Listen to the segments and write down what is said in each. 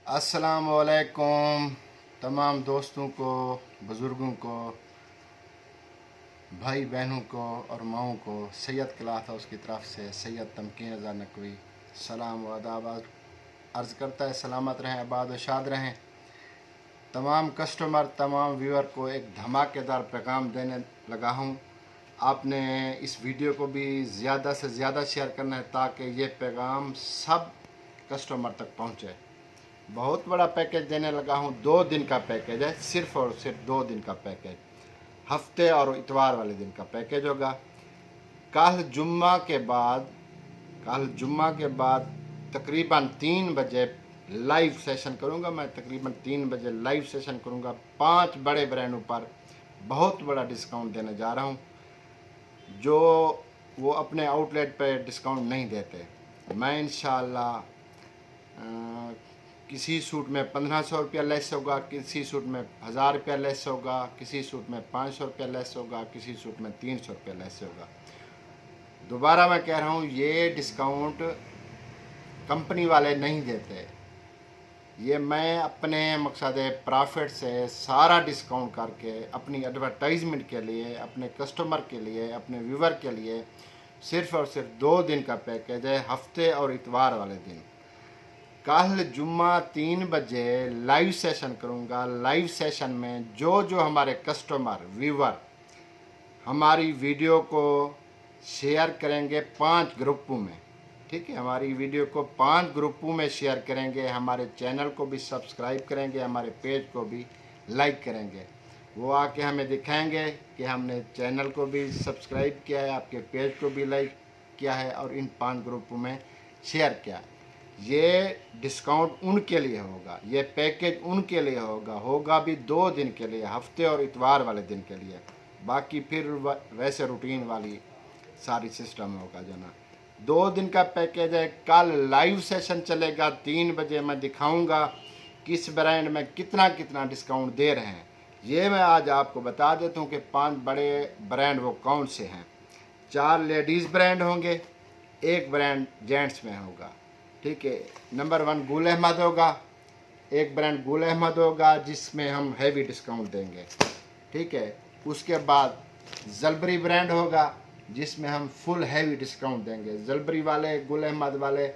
अस्सलामुअलैकुम तमाम दोस्तों को, बुज़ुर्गों को, भाई बहनों को और माओं को सैयद क्लॉथ हाउस की तरफ से सैयद तमकीन रज़ा नकवी सलाम व आदाब अर्ज़ करता है। सलामत रहें, आबाद व शाद रहें। तमाम कस्टमर, तमाम व्यूअर को एक धमाकेदार पैगाम देने लगा हूँ। आपने इस वीडियो को भी ज़्यादा से ज़्यादा शेयर करना है ताकि ये पैगाम सब कस्टमर तक पहुँचे। बहुत बड़ा पैकेज देने लगा हूँ। 2 दिन का पैकेज है, सिर्फ़ और सिर्फ 2 दिन का पैकेज। हफ्ते और इतवार वाले दिन का पैकेज होगा। कल जुम्मा के बाद तकरीबन 3 बजे लाइव सेशन करूँगा। मैं तकरीबन 3 बजे लाइव सेशन करूँगा। 5 बड़े ब्रांडों पर बहुत बड़ा डिस्काउंट देने जा रहा हूँ जो वो अपने आउटलेट पर डिस्काउंट नहीं देते। मैं इंशाअल्लाह किसी सूट में 1500 रुपया लेस होगा, किसी सूट में 1000 रुपया लेस होगा, किसी सूट में 500 रुपया लेस होगा, किसी सूट में 300 रुपया लेस होगा। दोबारा मैं कह रहा हूँ, ये डिस्काउंट कंपनी वाले नहीं देते। ये मैं अपने मकसद प्रॉफिट से सारा डिस्काउंट करके अपनी एडवर्टाइजमेंट के लिए, अपने कस्टमर के लिए, अपने व्यूवर के लिए सिर्फ़ और सिर्फ 2 दिन का पैकेज है, हफ्ते और इतवार वाले दिन। कल जुम्मा 3 बजे लाइव सेशन करूंगा। लाइव सेशन में जो हमारे कस्टमर व्यूवर हमारी वीडियो को शेयर करेंगे 5 ग्रुपों में, ठीक है, हमारी वीडियो को 5 ग्रुपों में शेयर करेंगे, हमारे चैनल को भी सब्सक्राइब करेंगे, हमारे पेज को भी लाइक करेंगे, वो आके हमें दिखाएंगे कि हमने चैनल को भी सब्सक्राइब किया है, आपके पेज को भी लाइक किया है और इन 5 ग्रुपों में शेयर किया है। ये डिस्काउंट उनके लिए होगा, ये पैकेज उनके लिए होगा भी 2 दिन के लिए, हफ्ते और इतवार वाले दिन के लिए। बाकी फिर वैसे रूटीन वाली सारी सिस्टम होगा जना। 2 दिन का पैकेज है। कल लाइव सेशन चलेगा 3 बजे। मैं दिखाऊंगा किस ब्रांड में कितना कितना डिस्काउंट दे रहे हैं। ये मैं आज आपको बता देता हूँ कि 5 बड़े ब्रांड वो कौन से हैं। 4 लेडीज़ ब्रांड होंगे, 1 ब्रांड जेंट्स में होगा, ठीक है। नंबर 1 गुल अहमद होगा, 1 ब्रांड गुल अहमद होगा जिसमें हम हैवी डिस्काउंट देंगे, ठीक है। उसके बाद जलबरी ब्रांड होगा जिसमें हम फुल हैवी डिस्काउंट देंगे। जलबरी वाले, गुल अहमद वाले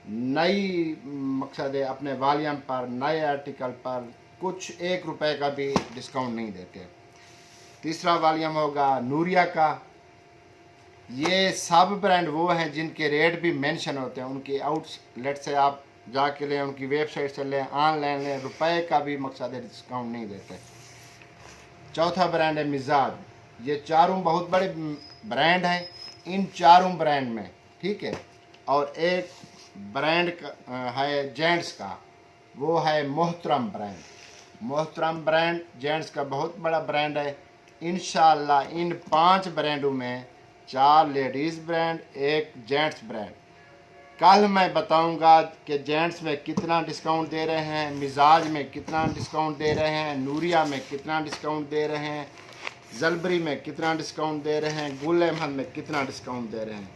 नई मकसद है अपने वॉल्यूम पर, नए आर्टिकल पर कुछ 1 रुपए का भी डिस्काउंट नहीं देते। तीसरा वॉल्यूम होगा नूरिया का। ये सब ब्रांड वो हैं जिनके रेट भी मेंशन होते हैं। उनकी आउटलेट से आप जाके लें, उनकी वेबसाइट से लें, ऑनलाइन लें, रुपए का भी मकसद डिस्काउंट नहीं देते। चौथा ब्रांड है मिजाज। ये चारों बहुत बड़े ब्रांड हैं। इन चारों ब्रांड में, ठीक है, और एक ब्रांड है जेंट्स का, वो है मोहतरम ब्रांड। मोहतरम ब्रांड जेंट्स का बहुत बड़ा ब्रांड है। इंशाअल्लाह इन 5 ब्रांडों में 4 लेडीज़ ब्रांड, 1 जेंट्स ब्रांड। कल मैं बताऊंगा कि जेंट्स में कितना डिस्काउंट दे रहे हैं, मिजाज में कितना डिस्काउंट दे रहे हैं, नूरिया में कितना डिस्काउंट दे रहे हैं, जलबरी में कितना डिस्काउंट दे रहे हैं, गुल अहमद में कितना डिस्काउंट दे रहे हैं।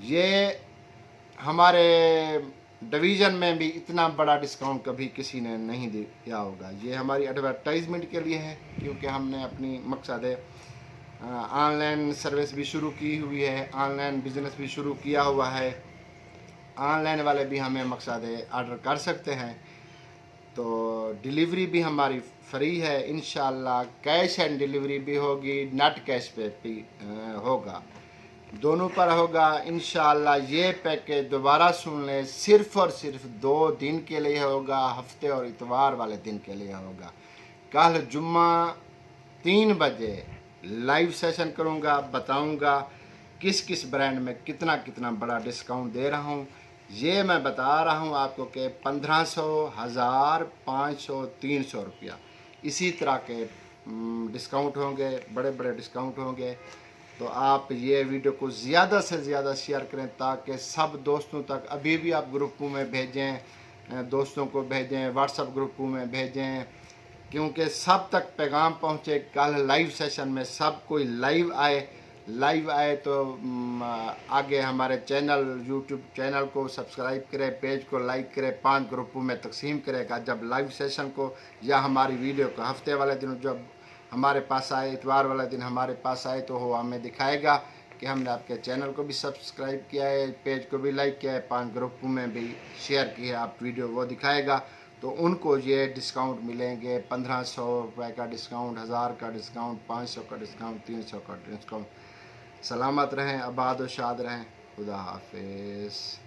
ये हमारे डिवीज़न में भी इतना बड़ा डिस्काउंट कभी किसी ने नहीं दिया होगा। ये हमारी एडवर्टाइजमेंट के लिए है, क्योंकि हमने अपनी मकसद है ऑनलाइन सर्विस भी शुरू की हुई है, ऑनलाइन बिजनेस भी शुरू किया हुआ है। ऑनलाइन वाले भी हमें मकसद है ऑर्डर कर सकते हैं, तो डिलीवरी भी हमारी फ्री है। इंशाल्लाह कैश एंड डिलीवरी भी होगी, नेट कैश पे भी होगा, दोनों पर होगा इंशाल्लाह। ये पैकेज दोबारा सुन लें, सिर्फ़ और सिर्फ 2 दिन के लिए होगा, हफ्ते और इतवार वाले दिन के लिए होगा। कल जुम्मा 3 बजे लाइव सेशन करूंगा, बताऊंगा किस किस ब्रांड में कितना कितना बड़ा डिस्काउंट दे रहा हूं। ये मैं बता रहा हूं आपको कि 1500, 1000, 500, 300 रुपया इसी तरह के डिस्काउंट होंगे, बड़े बड़े डिस्काउंट होंगे। तो आप ये वीडियो को ज़्यादा से ज़्यादा शेयर करें ताकि सब दोस्तों तक, अभी भी आप ग्रुपों में भेजें, दोस्तों को भेजें, व्हाट्सएप ग्रुपों में भेजें, क्योंकि सब तक पैगाम पहुँचे। कल लाइव सेशन में सब कोई लाइव आए, लाइव आए तो आगे हमारे चैनल यूट्यूब चैनल को सब्सक्राइब करें, पेज को लाइक करें, 5 ग्रुपों में तकसीम करेगा। जब लाइव सेशन को या हमारी वीडियो को हफ्ते वाले दिन जब हमारे पास आए, इतवार वाला दिन हमारे पास आए, तो वो हमें दिखाएगा कि हमने आपके चैनल को भी सब्सक्राइब किया है, पेज को भी लाइक किया है, 5 ग्रुपों में भी शेयर की है आप वीडियो, वो दिखाएगा। तो उनको ये डिस्काउंट मिलेंगे, 1500 रुपये का डिस्काउंट, 1000 का डिस्काउंट, 500 का डिस्काउंट, 300 का डिस्काउंट। सलामत रहें, आबाद व शाद रहें। खुदा हाफिज़।